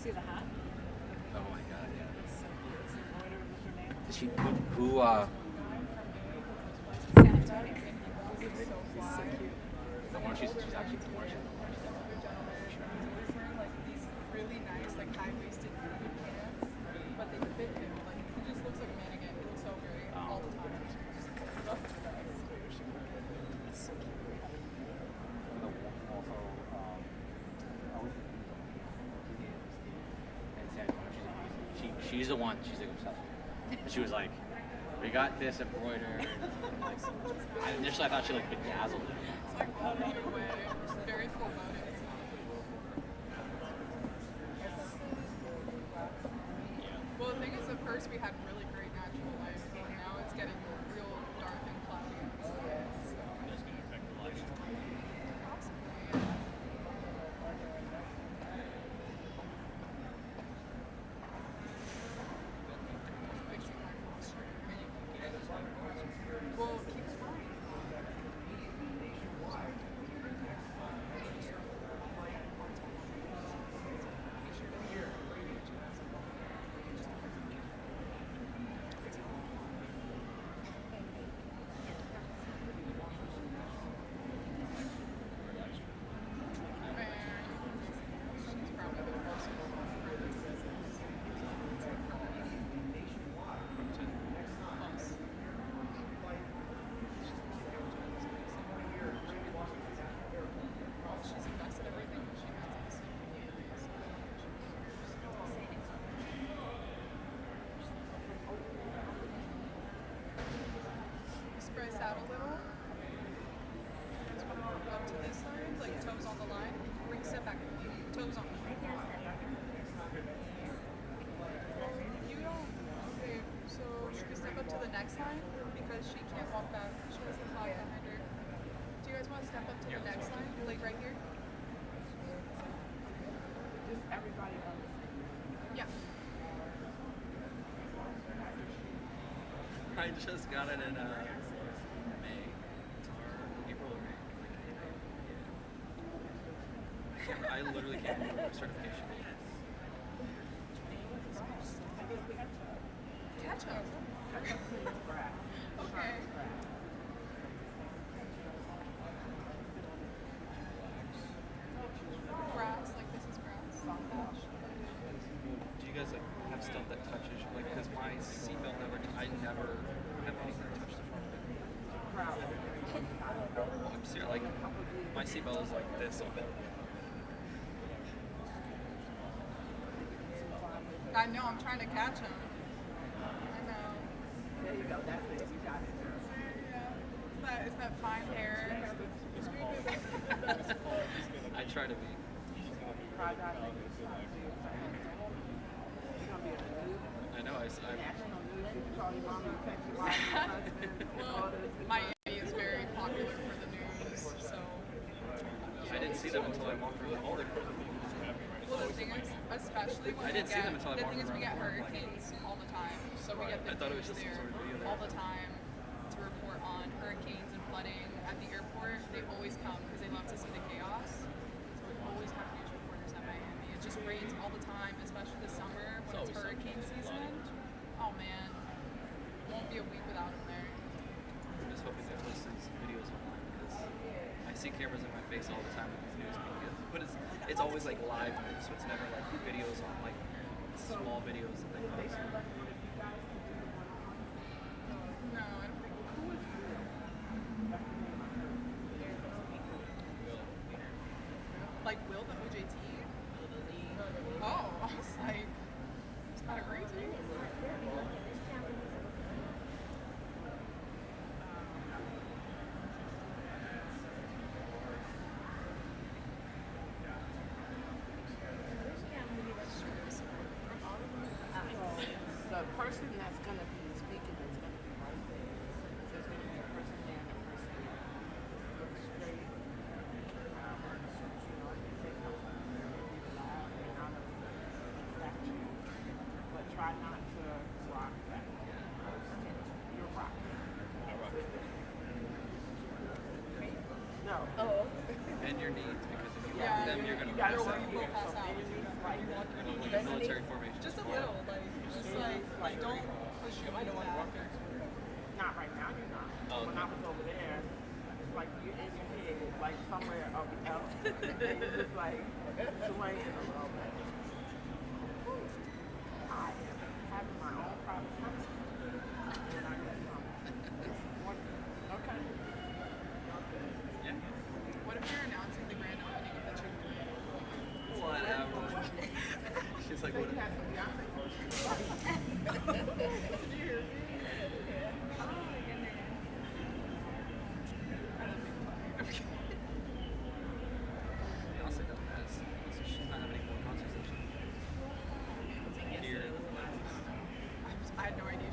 see the hat? Oh my god, yeah. It's embroidered with her name. Did she, who, San Antonio. He's so cute. I wonder if she's actually born. He's wearing like these really nice, like high-waisted pants, but they fit him. Like he just looks like a mannequin. He looks so great all the time. It's so cute. She's the one. She's like obsessed with it. She was like, "We got this embroidered." Like, initially, I thought she like bedazzled it. It's like blown away. Very foreboding. Well, the thing is, at first we had really great natural light, but now it's getting real dark and cloudy outside. So. That's gonna affect the light. Possibly, yeah. Fixing my posture. Well, keep trying. She's invested everything that she has in the city immediately, so spread out a little. Just want to move up to this side, like toes on the line. Bring step back. Toes on the line. You don't. Okay, so should we step up to the next line? Because she can't walk back. She has the cloud behind her. Do you guys want to step up to the next line? Like right here? Just everybody else. Yeah. I just got it in May, or April or May. I literally can't do certification. Ketchup. Okay. Grass, like this is grass. Do you guys like have stuff that touches like because my seatbelt never I never have anything touch the front of it. I'm serious, like my seatbelt is like this on it. I know, I'm trying to catch him. I know. There you go. That's it. You got it. Yeah. It's that fine hair. I try to be. Try not to make it sound too fast. You're gonna be in the news. I know National news. You can call your mom and text your wife, your husband, Well, daughters. Miami is very popular for the news, so. I didn't see them until I walked through the hall. Well, the thing is, especially when I didn't see them until I the walked thing is we around get the corner. hurricanes all the time, so we get the I thought it was news just some there sort of video there. all the time to report on hurricanes and flooding at the airport. They always come because they love to see the chaos. So we always have news reporters at Miami. It just rains all the time, especially this summer when it's hurricane season. Oh man, won't be a week without them there. I'm just hoping they post these videos online because I see cameras in my face all the time with these news media. But it's always like live news, so it's never like videos on like small videos that they post. No, I don't think. Like Will the OJT? Oh, I was like, it's kind of crazy. The person that's going to be speaking is going to be right there. There's going to be a person there and a person there. Look straight. You know, they say something really loud and out of statue. But try not to rock that. You're rocking. No. And your knees because if you Yeah, them, you're gonna gotta pass work out. You will pass out. like Like military formation. Just a little, like don't push you into that. not right now, you're not. Oh, When okay. I was over there, it's like you're in your head, like somewhere else, and you're just like swaying a little bit. I am having my own private company, and I guess okay. Yeah. What if you're announcing the grand opening of Petro? Whatever. She's like, So what? you have some Beyonce Beyonce does that. So she's not having any more concerts this year. Here. I had no idea.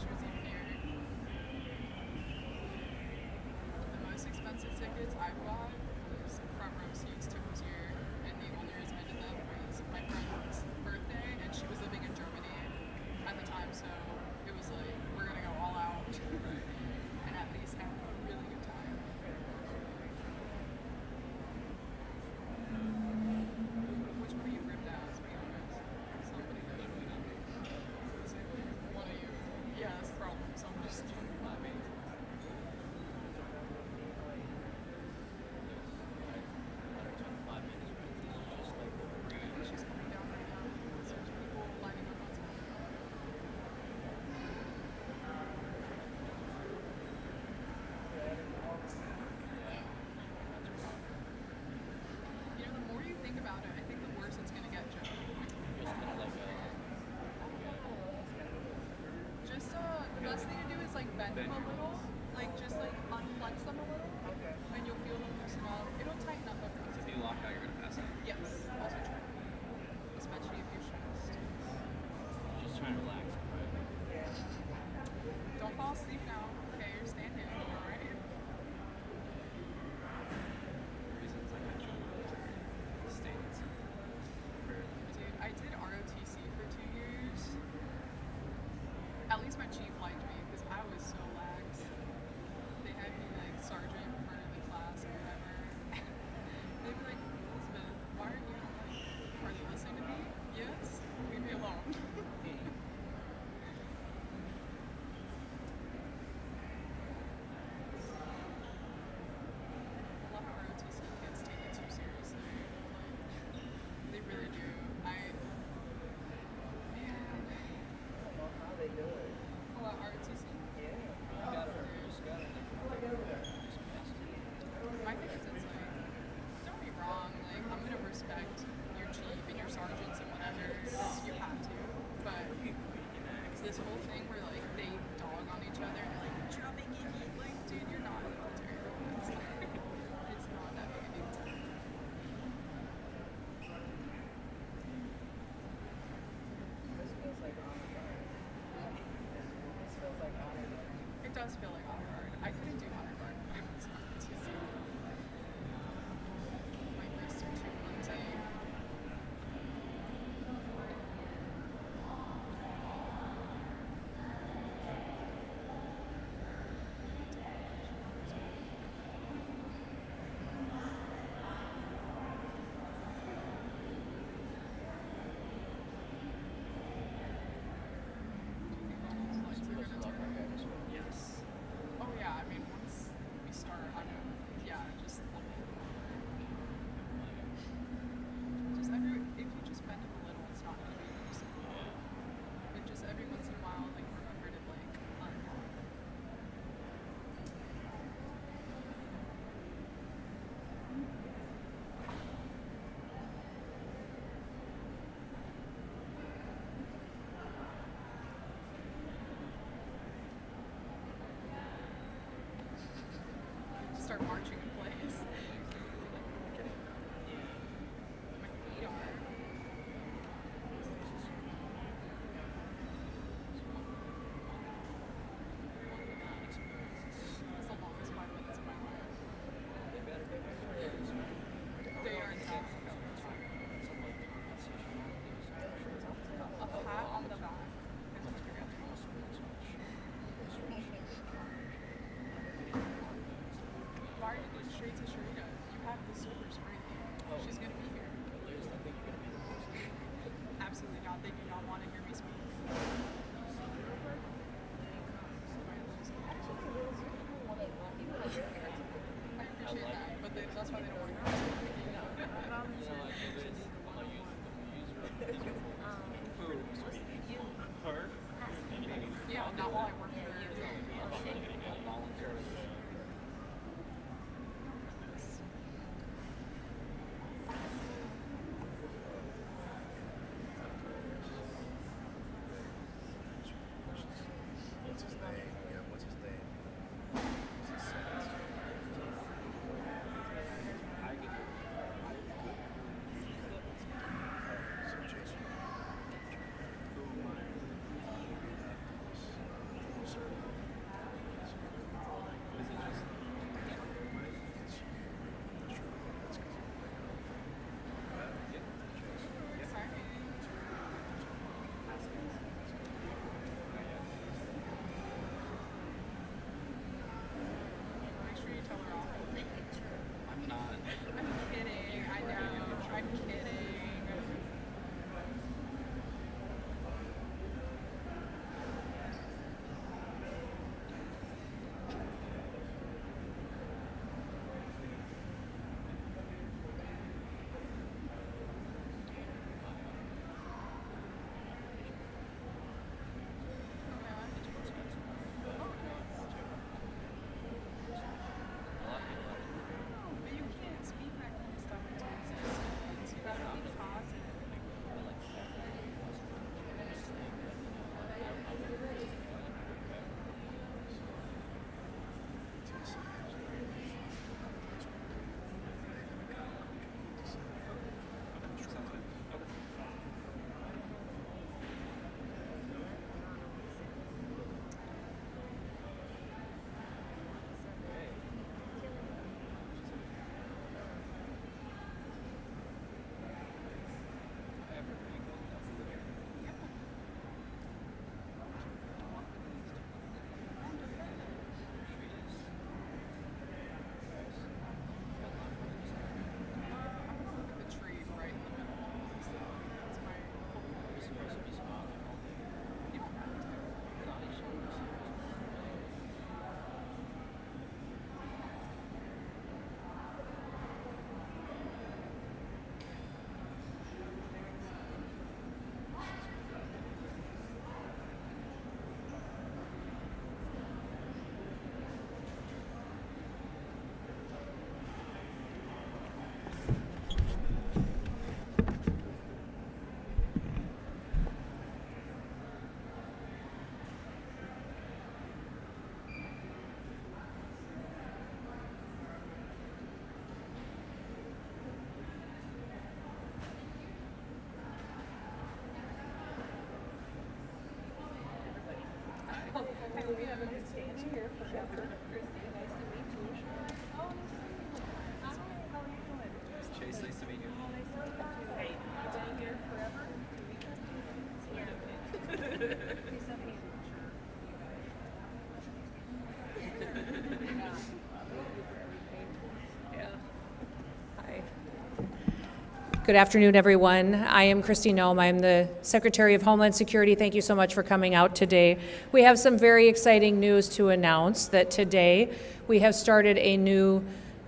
Good afternoon, everyone. I am Kristi Noem. I'm the Secretary of Homeland Security. Thank you so much for coming out today. We have some very exciting news to announce that today we have started a new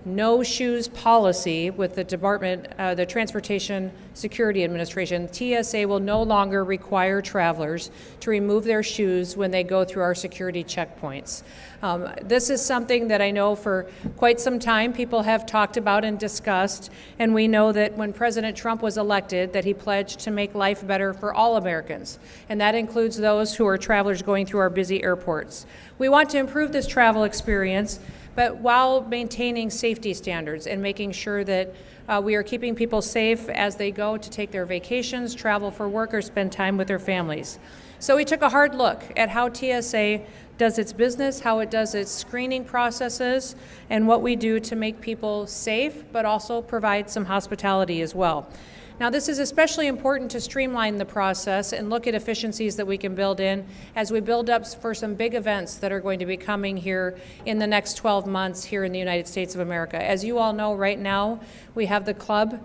no shoes policy with the the Transportation Security Administration. TSA will no longer require travelers to remove their shoes when they go through our security checkpoints. This is something that I know for quite some time people have talked about and discussed, and we know that when President Trump was elected that he pledged to make life better for all Americans, and that includes those who are travelers going through our busy airports. We want to improve this travel experience, but while maintaining safety standards and making sure that we are keeping people safe as they go to take their vacations, travel for work, or spend time with their families. So we took a hard look at how TSA does its business, how it does its screening processes, and what we do to make people safe, but also provide some hospitality as well. Now, this is especially important to streamline the process and look at efficiencies that we can build in as we build up for some big events that are going to be coming here in the next 12 months here in the United States of America. As you all know, right now we have the club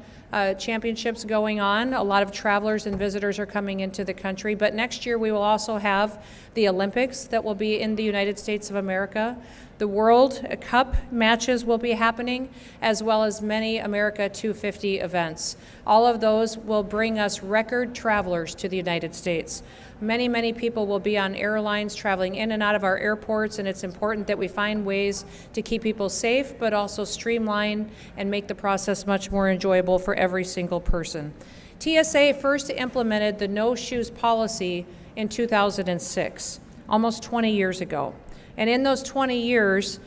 championships going on. A lot of travelers and visitors are coming into the country, but next year we will also have the Olympics that will be in the United States of America. The World Cup matches will be happening, as well as many America 250 events. All of those will bring us record travelers to the United States. Many, many people will be on airlines traveling in and out of our airports, and it's important that we find ways to keep people safe, but also streamline and make the process much more enjoyable for every single person. TSA first implemented the no shoes policy in 2006, almost 20 years ago. And in those 20 years,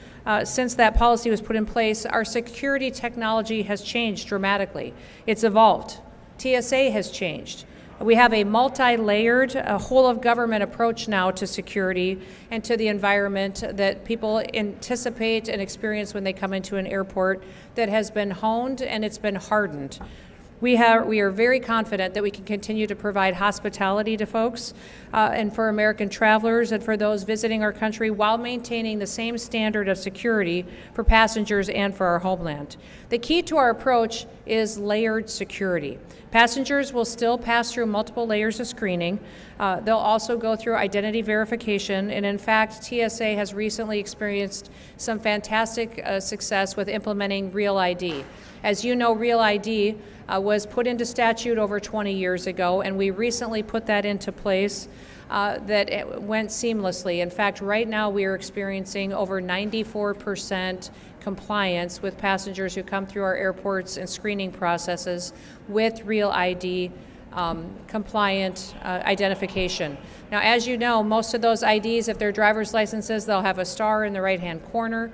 since that policy was put in place, our security technology has changed dramatically. It's evolved. TSA has changed. We have a multi-layered, whole-of-government approach now to security and to the environment that people anticipate and experience when they come into an airport that has been honed and it's been hardened. We are very confident that we can continue to provide hospitality to folks and for American travelers and for those visiting our country while maintaining the same standard of security for passengers and for our homeland. The key to our approach is layered security. Passengers will still pass through multiple layers of screening. They'll also go through identity verification, and in fact, TSA has recently experienced some fantastic success with implementing Real ID. As you know, Real ID was put into statute over 20 years ago, and we recently put that into place that it went seamlessly. In fact, right now we are experiencing over 94% compliance with passengers who come through our airports and screening processes with Real ID compliant identification. Now, as you know, most of those IDs, if they're driver's licenses, they'll have a star in the right-hand corner.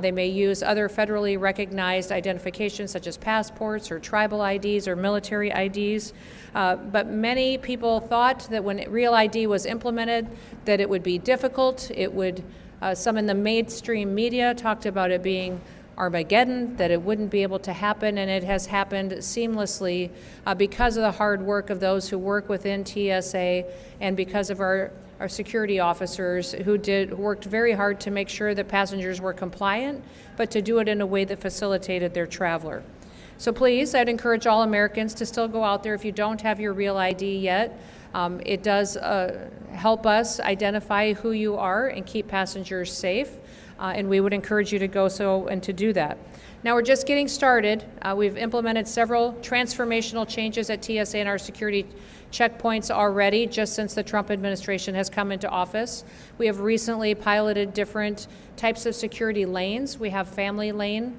They may use other federally recognized identifications such as passports or tribal IDs or military IDs. But many people thought that when Real ID was implemented that it would be difficult. Some in the mainstream media talked about it being Armageddon, that it wouldn't be able to happen, and it has happened seamlessly because of the hard work of those who work within TSA and because of our security officers who worked very hard to make sure that passengers were compliant, but to do it in a way that facilitated their traveler. So please, I'd encourage all Americans to still go out there if you don't have your Real ID yet. It does help us identify who you are and keep passengers safe. And we would encourage you to go and to do that. Now, we're just getting started. We've implemented several transformational changes at TSA and our security checkpoints already, just since the Trump administration has come into office. We have recently piloted different types of security lanes. We have family lane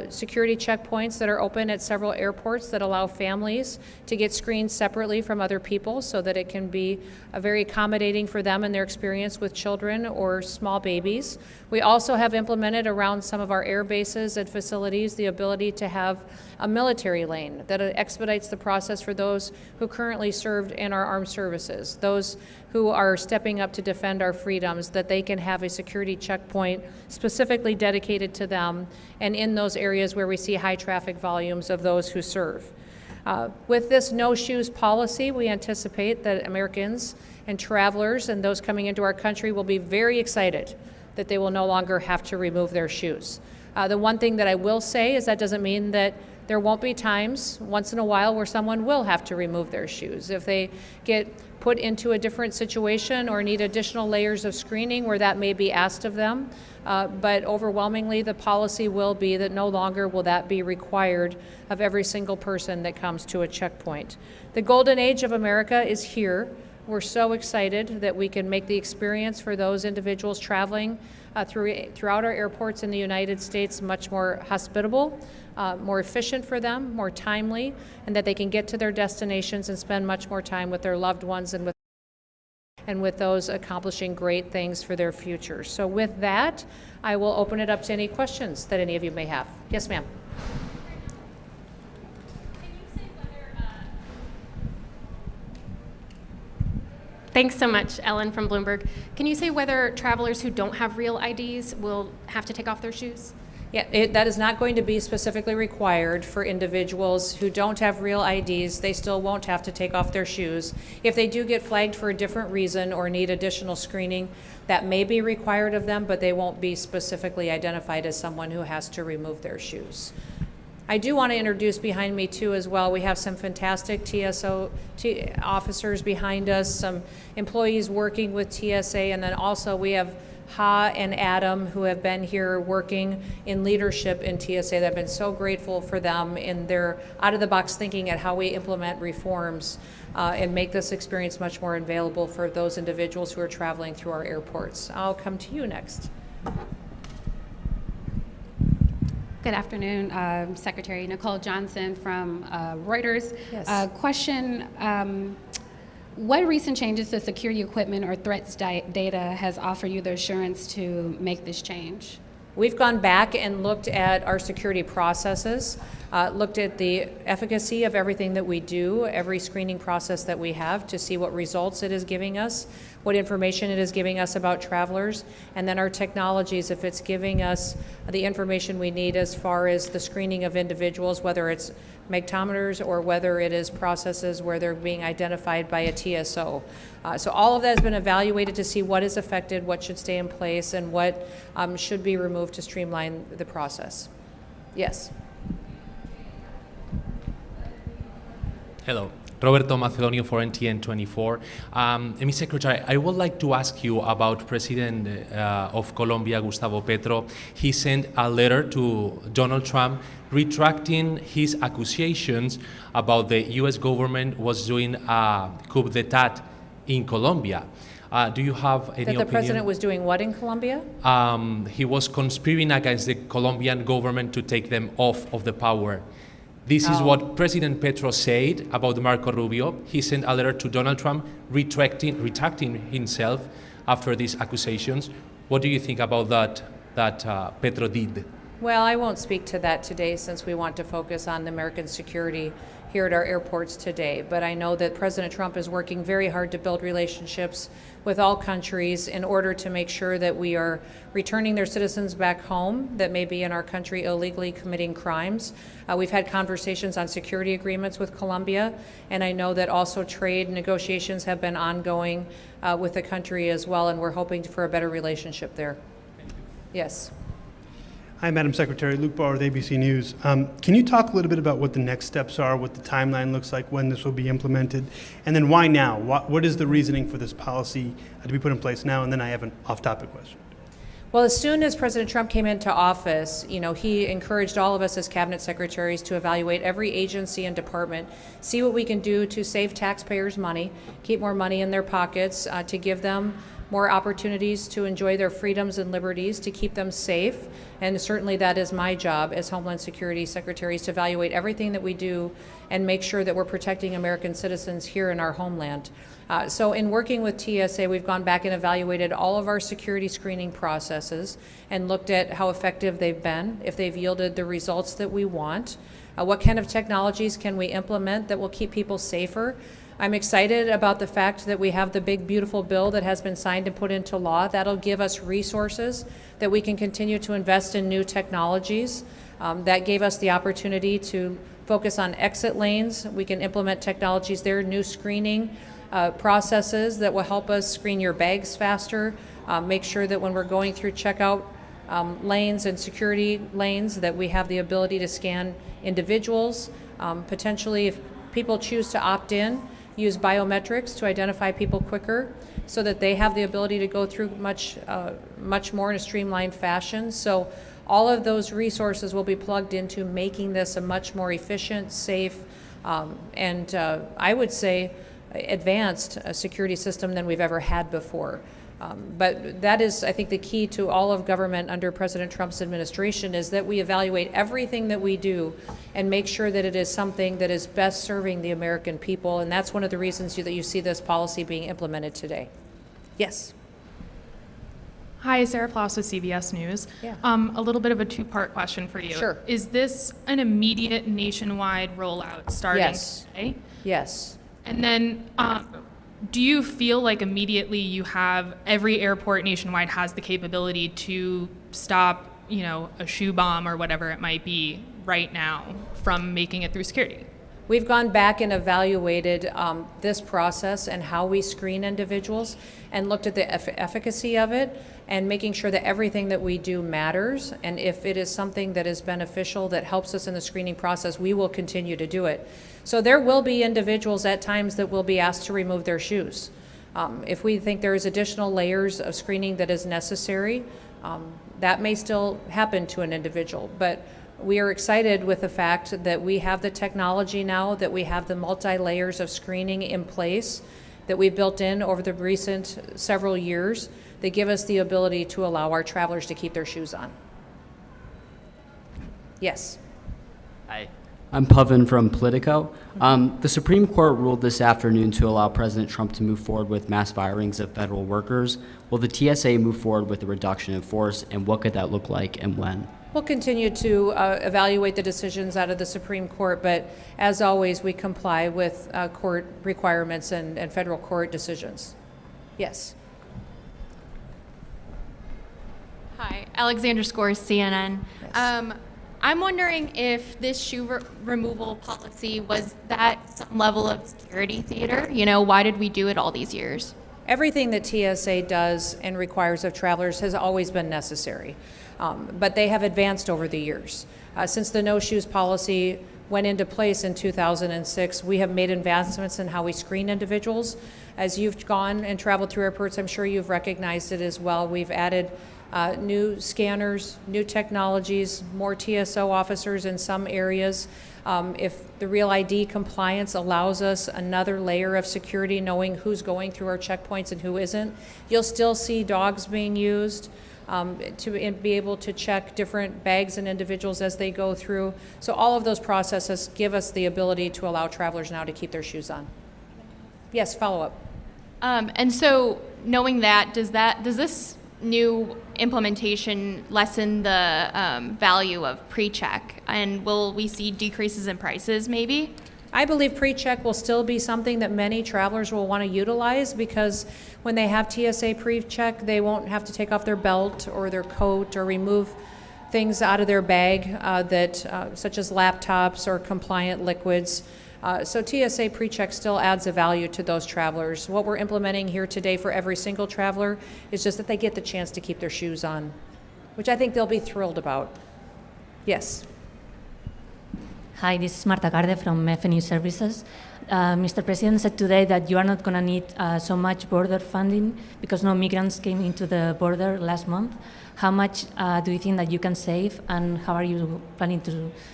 security checkpoints that are open at several airports that allow families to get screened separately from other people so that it can be very accommodating for them and their experience with children or small babies. We also have implemented around some of our air bases and facilities the ability to have a military lane that expedites the process for those who currently served in our armed services, those who are stepping up to defend our freedoms, that they can have a security checkpoint specifically dedicated to them and in those areas where we see high traffic volumes of those who serve. With this no shoes policy, we anticipate that Americans and travelers and those coming into our country will be very excited that they will no longer have to remove their shoes. The one thing that I will say is that doesn't mean that There won't be times, once in a while, where someone will have to remove their shoes. If they get put into a different situation or need additional layers of screening where that may be asked of them. But overwhelmingly, the policy will be that no longer will that be required of every single person that comes to a checkpoint. The golden age of America is here. We're so excited that we can make the experience for those individuals traveling throughout our airports in the United States much more hospitable, more efficient for them, more timely, and that they can get to their destinations and spend much more time with their loved ones and with those accomplishing great things for their future. So with that, I will open it up to any questions that any of you may have. Yes, ma'am. Thanks so much, Ellen from Bloomberg. Can you say whether travelers who don't have real IDs will have to take off their shoes? Yeah, that is not going to be specifically required for individuals who don't have real IDs. They still won't have to take off their shoes. If they do get flagged for a different reason or need additional screening, that may be required of them, but they won't be specifically identified as someone who has to remove their shoes. I do want to introduce behind me too as well, we have some fantastic TSO officers behind us, some employees working with TSA, and then also we have Ha and Adam who have been here working in leadership in TSA. That I've been so grateful for them in their out-of-the-box thinking at how we implement reforms and make this experience much more available for those individuals who are traveling through our airports. I'll come to you next. Good afternoon, Secretary Nicole Johnson from Reuters. Yes. Question, what recent changes to security equipment or threats data has offered you the assurance to make this change? We've gone back and looked at our security processes, looked at the efficacy of everything that we do, every screening process that we have to see what results it is giving us, what information it is giving us about travelers, and then our technologies, if it's giving us the information we need as far as the screening of individuals, whether it's magnetometers or whether it is processes where they're being identified by a TSO. So all of that has been evaluated to see what is affected, what should stay in place, and what should be removed to streamline the process. Yes. Hello. Roberto Macedonio for NTN 24. Ms. Secretary, I would like to ask you about President of Colombia, Gustavo Petro. He sent a letter to Donald Trump retracting his accusations about the U.S. government was doing a coup d'etat in Colombia. Do you have any opinion? That the president was doing what in Colombia? He was conspiring against the Colombian government to take them off of the power. This is what President Petro said about Marco Rubio. He sent a letter to Donald Trump retracting himself after these accusations. What do you think about that Petro did? Well, I won't speak to that today since we want to focus on American security here at our airports today. But I know that President Trump is working very hard to build relationships with all countries in order to make sure that we are returning their citizens back home that may be in our country illegally committing crimes. We've had conversations on security agreements with Colombia, and I know that also trade negotiations have been ongoing with the country as well, and we're hoping for a better relationship there. Yes. Hi, Madam Secretary. Luke Bauer with ABC News. Can you talk a little bit about what the next steps are, what the timeline looks like, when this will be implemented, and then why now? What is the reasoning for this policy to be put in place now? And then I have an off-topic question. Well, as soon as President Trump came into office, he encouraged all of us as cabinet secretaries to evaluate every agency and department, see what we can do to save taxpayers money, keep more money in their pockets, to give them more opportunities to enjoy their freedoms and liberties, to keep them safe. And certainly that is my job as Homeland Security Secretary, is to evaluate everything that we do and make sure that we're protecting American citizens here in our homeland. So in working with TSA, we've gone back and evaluated all of our security screening processes and looked at how effective they've been, if they've yielded the results that we want, what kind of technologies can we implement that will keep people safer. I'm excited about the fact that we have the big, beautiful bill that has been signed and put into law. That'll give us resources that we can continue to invest in new technologies. That gave us the opportunity to focus on exit lanes. We can implement technologies there, new screening processes that will help us screen your bags faster, make sure that when we're going through checkout lanes and security lanes that we have the ability to scan individuals. Potentially, if people choose to opt in, use biometrics to identify people quicker so that they have the ability to go through much more in a streamlined fashion. So all of those resources will be plugged into making this a much more efficient, safe, and I would say advanced security system than we've ever had before. But that is, I think, the key to all of government under President Trump's administration is that we evaluate everything that we do and make sure that it is something that is best serving the American people. And that's one of the reasons that you see this policy being implemented today. Yes. Hi, Sarah Plouse with CBS News. Yeah. A little bit of a two-part question for you. Sure. Is this an immediate nationwide rollout starting Yes. today? Yes. And then do you feel like immediately you have every airport nationwide has the capability to stop, a shoe bomb or whatever it might be right now from making it through security? We've gone back and evaluated this process and how we screen individuals and looked at the efficacy of it and making sure that everything that we do matters. And if it is something that is beneficial, that helps us in the screening process, we will continue to do it. So there will be individuals at times that will be asked to remove their shoes. If we think there is additional layers of screening that is necessary, that may still happen to an individual. But we are excited with the fact that we have the technology now, that we have the multi-layers of screening in place that we've built in over the recent several years that give us the ability to allow our travelers to keep their shoes on. Yes. Hi, I'm Pavan from Politico. The Supreme Court ruled this afternoon to allow President Trump to move forward with mass firings of federal workers. Will the TSA move forward with a reduction in force, and what could that look like and when? We'll continue to evaluate the decisions out of the Supreme Court, but as always, we comply with court requirements and federal court decisions. Yes. Hi, Alexandra Scores, CNN. Yes. I'm wondering if this shoe removal policy was that some level of security theater? Why did we do it all these years? Everything that TSA does and requires of travelers has always been necessary, but they have advanced over the years. Since the no shoes policy went into place in 2006, we have made advancements in how we screen individuals. As you've gone and traveled through airports, I'm sure you've recognized it as well. We've added new scanners, new technologies, more TSO officers in some areas. If the Real ID compliance allows us another layer of security, knowing who's going through our checkpoints and who isn't, you'll still see dogs being used to be able to check different bags and individuals as they go through. So all of those processes give us the ability to allow travelers now to keep their shoes on. Yes, follow up. And so knowing that, does this new implementation lessen the value of PreCheck? And will we see decreases in prices maybe? I believe PreCheck will still be something that many travelers will want to utilize because when they have TSA PreCheck, they won't have to take off their belt or their coat or remove things out of their bag such as laptops or compliant liquids. So TSA PreCheck still adds a value to those travelers. What we're implementing here today for every single traveler is just that they get the chance to keep their shoes on, which I think they'll be thrilled about. Yes. Hi, this is Marta Garde from FNU Services. Mr. President said today that you are not going to need so much border funding because no migrants came into the border last month. How much do you think that you can save, and how are you planning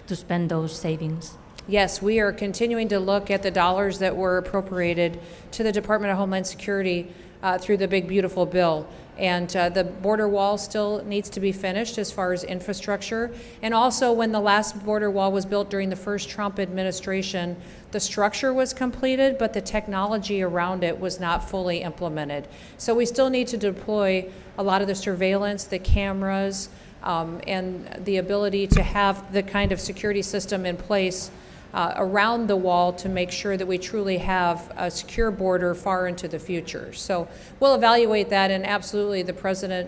to spend those savings? Yes, we are continuing to look at the dollars that were appropriated to the Department of Homeland Security through the Big Beautiful Bill. And the border wall still needs to be finished as far as infrastructure. And also, when the last border wall was built during the first Trump administration, the structure was completed, but the technology around it was not fully implemented. So we still need to deploy a lot of the surveillance, the cameras, and the ability to have the kind of security system in place around the wall to make sure that we truly have a secure border far into the future. So we'll evaluate that, and absolutely the President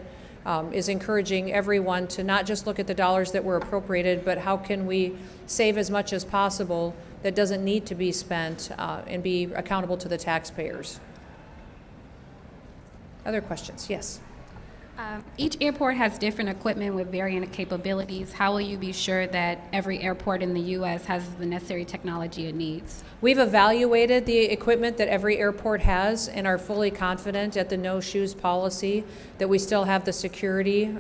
is encouraging everyone to not just look at the dollars that were appropriated, but how can we save as much as possible that doesn't need to be spent and be accountable to the taxpayers. Other questions? Yes. Each airport has different equipment with varying capabilities. How will you be sure that every airport in the U.S. has the necessary technology it needs? We've evaluated the equipment that every airport has and are fully confident at the no shoes policy that we still have the security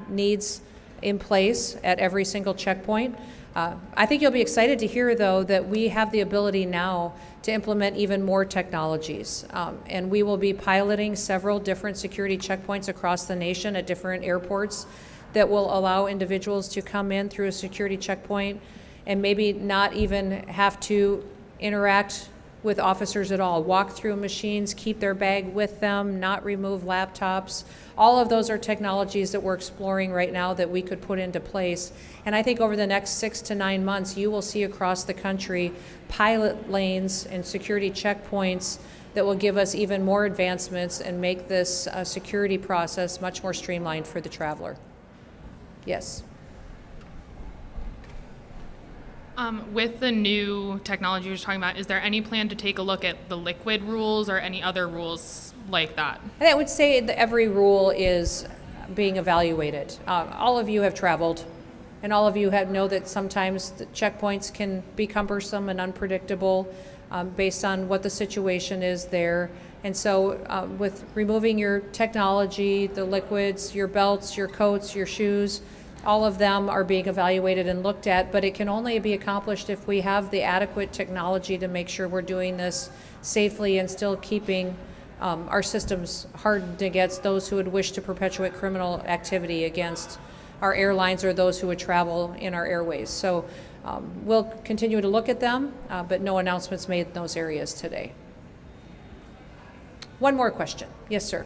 needs in place at every single checkpoint. I think you'll be excited to hear, though, that we have the ability now to implement even more technologies. And we will be piloting several different security checkpoints across the nation at different airports that will allow individuals to come in through a security checkpoint and maybe not even have to interact with officers at all, walk through machines, keep their bag with them, not remove laptops. All of those are technologies that we're exploring right now that we could put into place. And I think over the next 6 to 9 months, you will see across the country pilot lanes and security checkpoints that will give us even more advancements and make this security process much more streamlined for the traveler. Yes. With the new technology you're talking about, is there any plan to take a look at the liquid rules or any other rules like that? And I would say that every rule is being evaluated. All of you have traveled, and all of you know that sometimes the checkpoints can be cumbersome and unpredictable based on what the situation is there. And so with removing your technology, the liquids, your belts, your coats, your shoes, all of them are being evaluated and looked at, but it can only be accomplished if we have the adequate technology to make sure we're doing this safely and still keeping our systems hardened against those who would wish to perpetuate criminal activity against our airlines or those who would travel in our airways. So we'll continue to look at them, but no announcements made in those areas today. One more question. Yes, sir.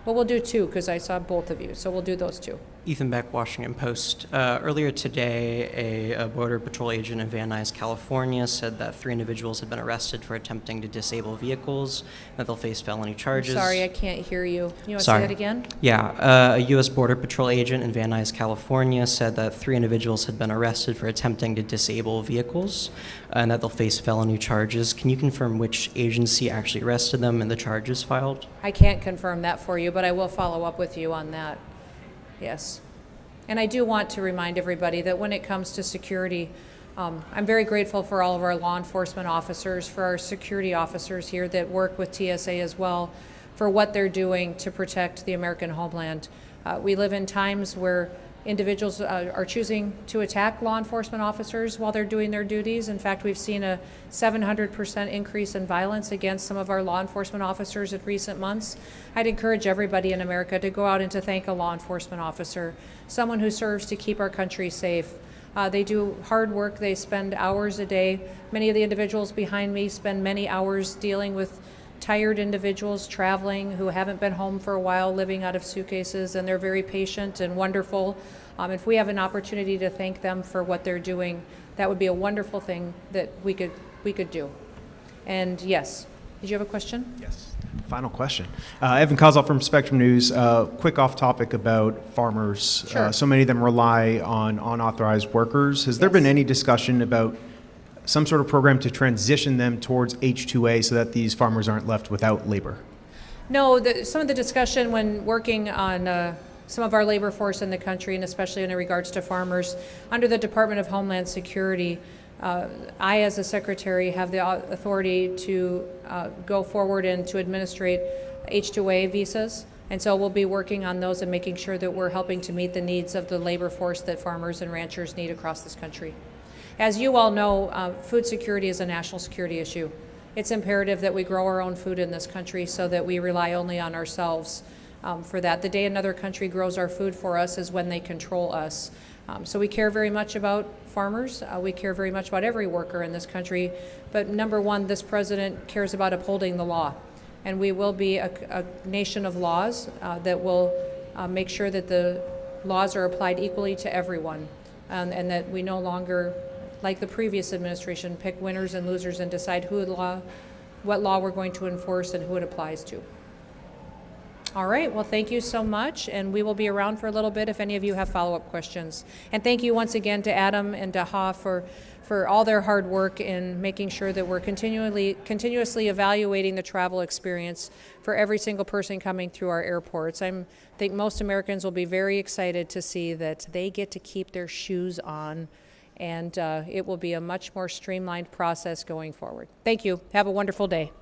Well, we'll do two because I saw both of you, so we'll do those two. Ethan Beck, Washington Post. Earlier today, a Border Patrol agent in Van Nuys, California, said that 3 individuals had been arrested for attempting to disable vehicles, that they'll face felony charges. I'm sorry, I can't hear you. You want to Sorry. say that again? Yeah, a U.S. Border Patrol agent in Van Nuys, California, said that 3 individuals had been arrested for attempting to disable vehicles, and that they'll face felony charges. Can you confirm which agency actually arrested them and the charges filed? I can't confirm that for you, but I will follow up with you on that. Yes. And I do want to remind everybody that when it comes to security, I'm very grateful for all of our law enforcement officers, for our security officers here that work with TSA as well, for what they're doing to protect the American homeland. We live in times where individuals are choosing to attack law enforcement officers while they're doing their duties. In fact, we've seen a 700% increase in violence against some of our law enforcement officers in recent months. I'd encourage everybody in America to go out and to thank a law enforcement officer, someone who serves to keep our country safe. They do hard work. They spend hours a day. Many of the individuals behind me spend many hours dealing with tired individuals traveling who haven't been home for a while, living out of suitcases, and they're very patient and wonderful. If we have an opportunity to thank them for what they're doing, that would be a wonderful thing that we could do. And yes, did you have a question? Yes. Final question. Evan Kozol from Spectrum News. Quick off topic about farmers. Sure. So many of them rely on unauthorized workers. Has there been any discussion about some sort of program to transition them towards H-2A so that these farmers aren't left without labor? No, some of the discussion when working on some of our labor force in the country, and especially in regards to farmers, under the Department of Homeland Security, I, as a secretary, have the authority to go forward and to administrate H-2A visas. And so we'll be working on those and making sure that we're helping to meet the needs of the labor force that farmers and ranchers need across this country. As you all know, food security is a national security issue. It's imperative that we grow our own food in this country so that we rely only on ourselves for that. The day another country grows our food for us is when they control us. So we care very much about farmers. We care very much about every worker in this country. But number one, this president cares about upholding the law. And we will be a nation of laws that will make sure that the laws are applied equally to everyone, and that we no longer, like the previous administration, pick winners and losers and decide what law we're going to enforce and who it applies to. All right, well, thank you so much, and we will be around for a little bit if any of you have follow-up questions. And thank you once again to Adam and to Ha for all their hard work in making sure that we're continuously evaluating the travel experience for every single person coming through our airports. I think most Americans will be very excited to see that they get to keep their shoes on, and it will be a much more streamlined process going forward. Thank you. Have a wonderful day.